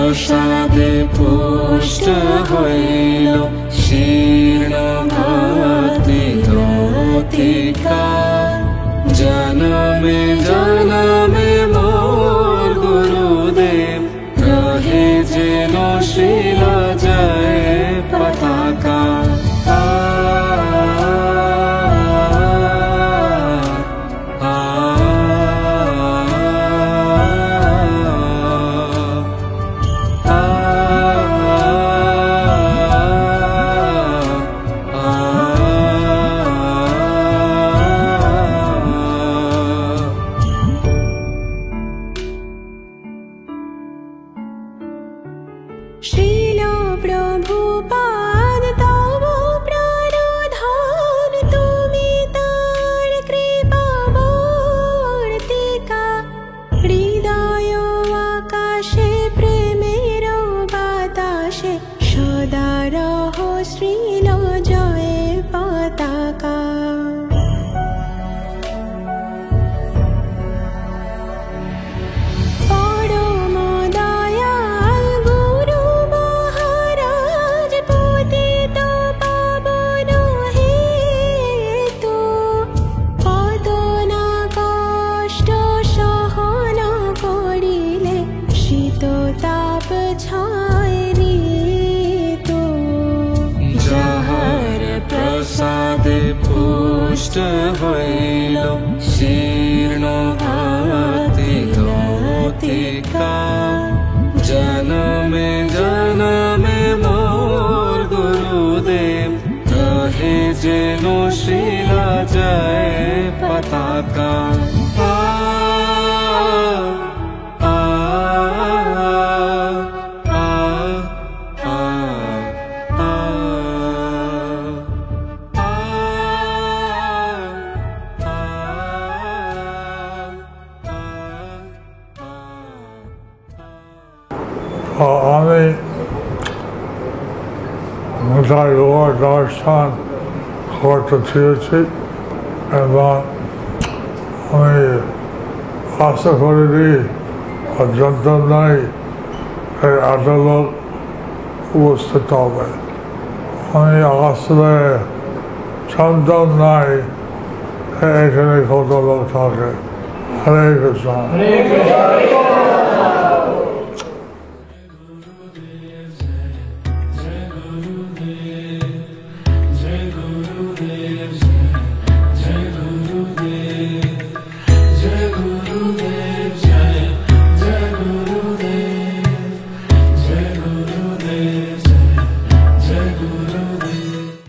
प्रसादे पुष्ट हईल शीर्ण भक्ति लतिका जनमे जनमे मोर गुरुदेव रहे जेन श्रील जय पताका पुष्ट हईल शीर्ण भक्ति लतिका जनमे जनमे मोर गुरुदेव रहे जेन श्रील जय पताका আমি মোটাই অনুষ্ঠান করতে চেয়েছি এবং আমি আশা করিনি পর্যন্ত নাই এই আদালত উপস্থিত হবে। আমি আসলে সন্তান নাই এখানে কত লোক থাকে। হরে কৃষ্ণ।